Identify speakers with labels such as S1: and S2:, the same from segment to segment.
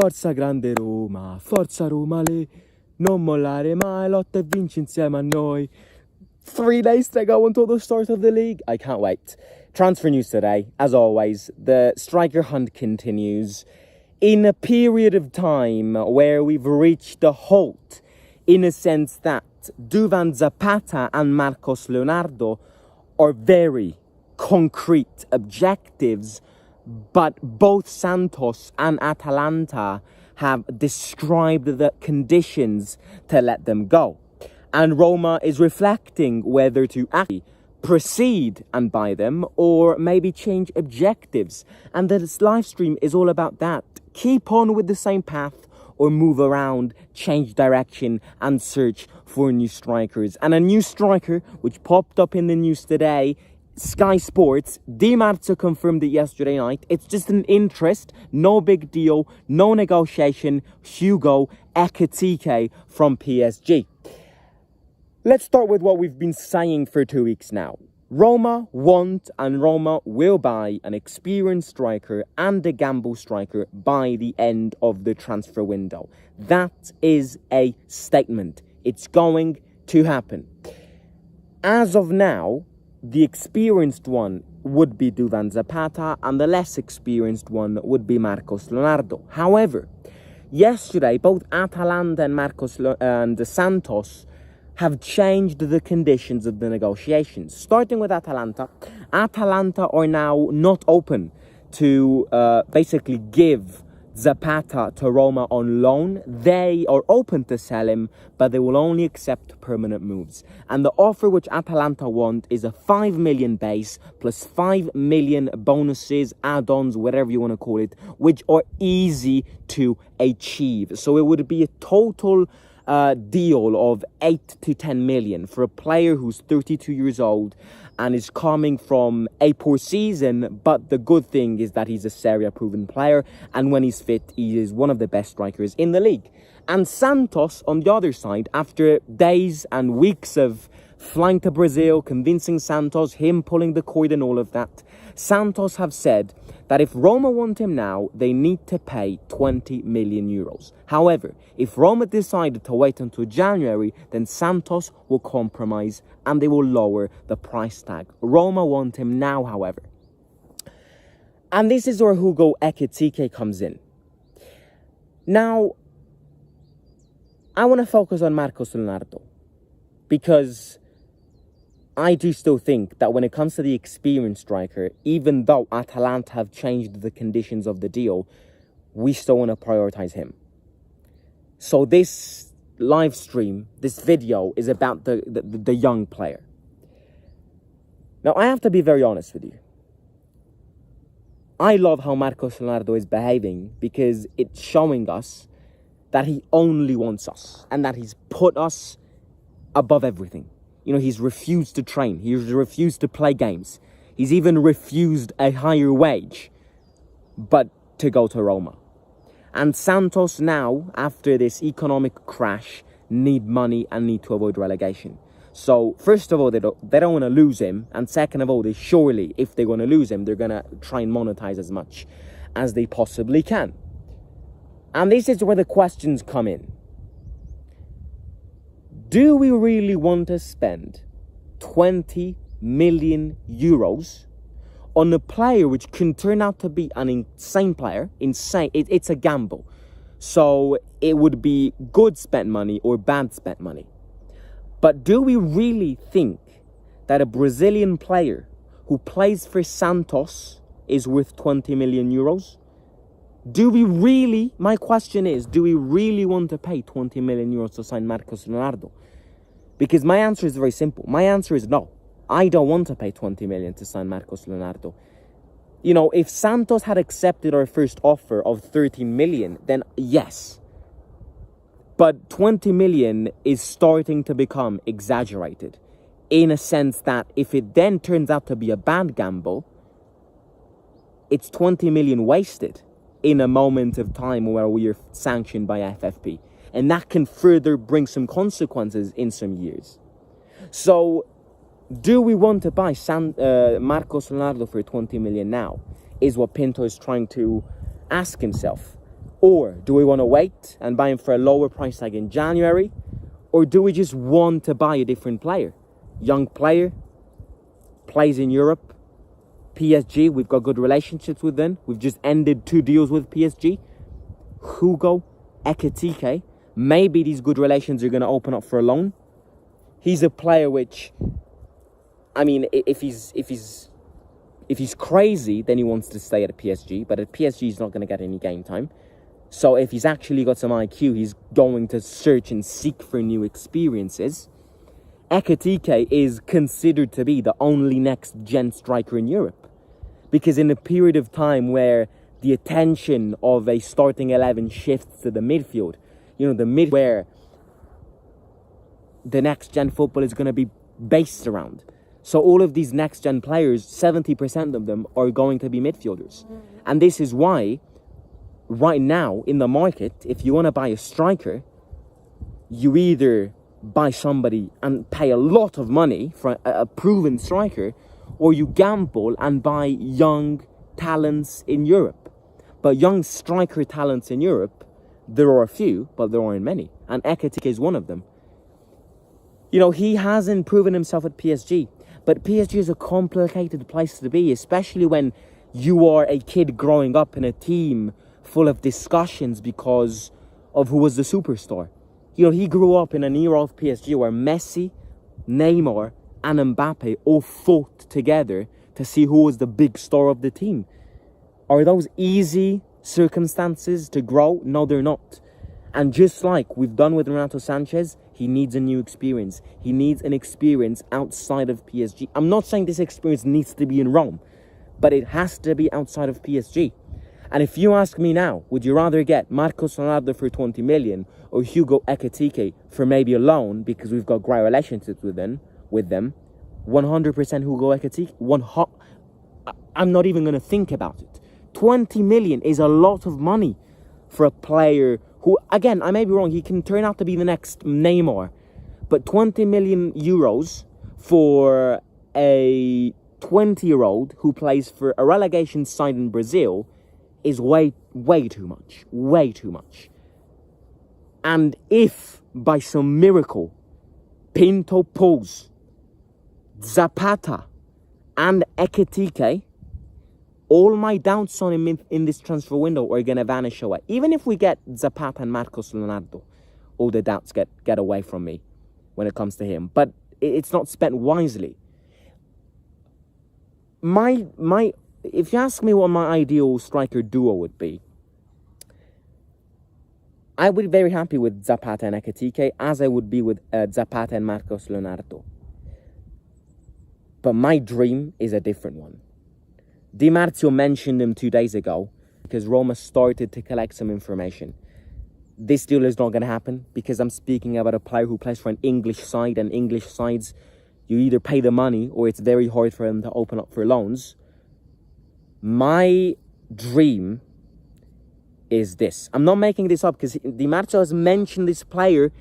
S1: Forza grande Roma, forza Roma le, non mollare mai, lotta e vinci insieme a noi. 3 days to go until the start of the league. I can't wait. Transfer news today, as always. The striker hunt continues. In a period of time where we've reached a halt, in a sense that Duvan Zapata and Marcos Leonardo are very concrete objectives, but both Santos and Atalanta have described the conditions to let them go. And Roma is reflecting whether to actually proceed and buy them or maybe change objectives. And this live stream is all about that. Keep on with the same path or move around, change direction and search for new strikers. And a new striker which popped up in the news today, Sky Sports, Di Marzio confirmed it yesterday night. It's just an interest, no big deal, no negotiation. Hugo EKITIKE from PSG. Let's start with what we've been saying for 2 weeks now. Roma want and Roma will buy an experienced striker and a gamble striker by the end of the transfer window. That is a statement. It's going to happen. As of now, the experienced one would be Duvan Zapata and the less experienced one would be Marcos Leonardo. However, yesterday both Atalanta and Santos have changed the conditions of the negotiations. Starting with Atalanta, Atalanta are now not open to basically give Zapata to Roma on loan. They are open to sell him, but they will only accept permanent moves. And the offer which Atalanta want is a 5 million base plus 5 million bonuses, add-ons, whatever you want to call it, which are easy to achieve. So it would be a total deal of 8 to 10 million for a player who's 32 years old and is coming from a poor season, but the good thing is that he's a Serie A proven player, and when he's fit, he is one of the best strikers in the league. And Santos, on the other side, after days and weeks of flying to Brazil, convincing Santos, him pulling the cord and all of that, Santos have said that if Roma want him now, they need to pay 20 million euros. However, if Roma decided to wait until January, then Santos will compromise and they will lower the price tag. Roma want him now, however. And this is where Hugo EKITIKE comes in. Now, I want to focus on Marcos Leonardo because I do still think that when it comes to the experienced striker, even though Atalanta have changed the conditions of the deal, we still want to prioritize him. So this live stream, this video, is about the young player. Now, I have to be very honest with you. I love how Marcos Leonardo is behaving because it's showing us that he only wants us and that he's put us above everything. You know, he's refused to train. He's refused to play games. He's even refused a higher wage, but to go to Roma. And Santos now, after this economic crash, need money and need to avoid relegation. So, first of all, they don't want to lose him. And second of all, they surely, if they're going to lose him, they're going to try and monetize as much as they possibly can. And this is where the questions come in. Do we really want to spend 20 million euros on a player which can turn out to be an insane player? It's a gamble. So it would be good spent money or bad spent money. But do we really think that a Brazilian player who plays for Santos is worth 20 million euros? Do we really, my question is, do we really want to pay 20 million euros to sign Marcos Leonardo? Because my answer is very simple. My answer is no. I don't want to pay 20 million to sign Marcos Leonardo. You know, if Santos had accepted our first offer of 13 million, then yes. But 20 million is starting to become exaggerated in a sense that if it then turns out to be a bad gamble, it's 20 million wasted in a moment of time where we are sanctioned by FFP. And that can further bring some consequences in some years. So, do we want to buy Marcos Leonardo for 20 million now? Is what Pinto is trying to ask himself. Or do we want to wait and buy him for a lower price tag in January? Or do we just want to buy a different player? Young player, plays in Europe. PSG, we've got good relationships with them. We've just ended 2 deals with PSG. Hugo EKITIKE. Maybe these good relations are going to open up for a loan. He's a player which, I mean, if he's crazy, then he wants to stay at PSG. But at PSG, he's not going to get any game time. So if he's actually got some IQ, he's going to search and seek for new experiences. EKITIKE is considered to be the only next-gen striker in Europe. Because in a period of time where the attention of a starting 11 shifts to the midfield, where the next-gen football is going to be based around. So all of these next-gen players, 70% of them are going to be midfielders. And this is why, right now, in the market, if you want to buy a striker, you either buy somebody and pay a lot of money for a proven striker, or you gamble and buy young talents in Europe. But young striker talents in Europe, there are a few, but there aren't many. And EKITIKE is one of them. He hasn't proven himself at PSG. But PSG is a complicated place to be, especially when you are a kid growing up in a team full of discussions because of who was the superstar. He grew up in an era of PSG where Messi, Neymar, and Mbappe all fought together to see who was the big star of the team. Are those easy circumstances to grow? No, they're not. And just like we've done with Renato Sanchez, he needs a new experience. He needs an experience outside of PSG. I'm not saying this experience needs to be in Rome, but it has to be outside of PSG. And if you ask me now, would you rather get Marcos Leonardo for 20 million or Hugo EKITIKE for maybe a loan because we've got great relationships with them? 100% Hugo EKITIKE. I'm not even going to think about it. 20 million is a lot of money for a player who, again, I may be wrong, he can turn out to be the next Neymar. But 20 million euros for a 20-year-old who plays for a relegation side in Brazil is way too much. Way too much. And if, by some miracle, Pinto pulls Zapata and EKITIKE, all my doubts on him in this transfer window are going to vanish away. Even if we get Zapata and Marcos Leonardo, all the doubts get away from me when it comes to him. But it's not spent wisely. If you ask me what my ideal striker duo would be, I would be very happy with Zapata and EKITIKE, as I would be with Zapata and Marcos Leonardo. But my dream is a different one. Di Marzio mentioned him 2 days ago because Roma started to collect some information. This deal is not going to happen because I'm speaking about a player who plays for an English side, and English sides, you either pay the money or it's very hard for them to open up for loans. My dream is this. I'm not making this up because Di Marzio has mentioned this player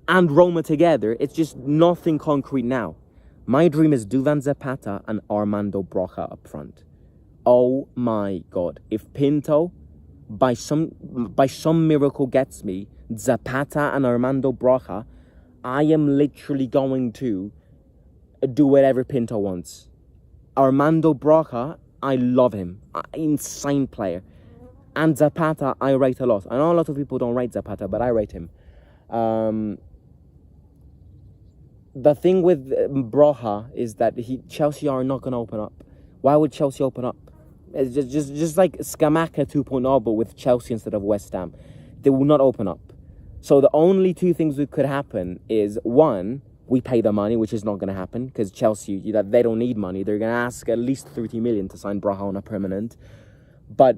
S1: and Roma together. It's just nothing concrete now. My dream is Duvan Zapata and Armando Broja up front. Oh my God. If Pinto, by some miracle, gets me Zapata and Armando Broja, I am literally going to do whatever Pinto wants. Armando Broja, I love him. Insane player. And Zapata, I rate a lot. I know a lot of people don't rate Zapata, but I rate him. The thing with Broja is that Chelsea are not going to open up. Why would Chelsea open up? It's just like Scamacca 2.0, but with Chelsea instead of West Ham. They will not open up. So the only two things that could happen is, one, we pay the money, which is not going to happen because Chelsea, they don't need money. They're going to ask at least 30 million to sign Broja on a permanent. But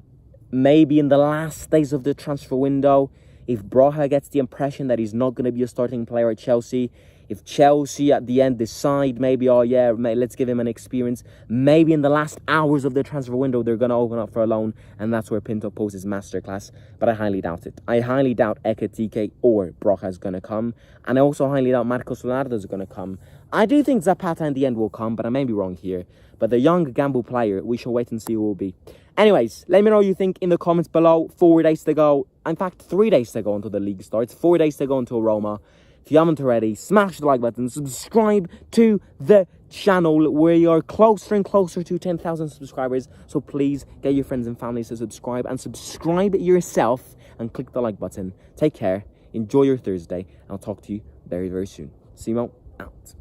S1: maybe in the last days of the transfer window, if Broja gets the impression that he's not going to be a starting player at Chelsea, if Chelsea at the end decide maybe, let's give him an experience, maybe in the last hours of the transfer window, they're going to open up for a loan, and that's where Pinto pulls his masterclass. But I highly doubt it. I highly doubt EKITIKE or Broja is going to come, and I also highly doubt Marcos Leonardo is going to come. I do think Zapata in the end will come, but I may be wrong here. But the young gamble player, we shall wait and see who will be. Anyways, let me know what you think in the comments below. 4 days to go. In fact, 3 days to go until the league starts. 4 days to go until Roma. If you haven't already, smash the like button. Subscribe to the channel. We are closer and closer to 10,000 subscribers. So please get your friends and family to subscribe. And subscribe yourself and click the like button. Take care. Enjoy your Thursday. And I'll talk to you very, very soon. Simo, out.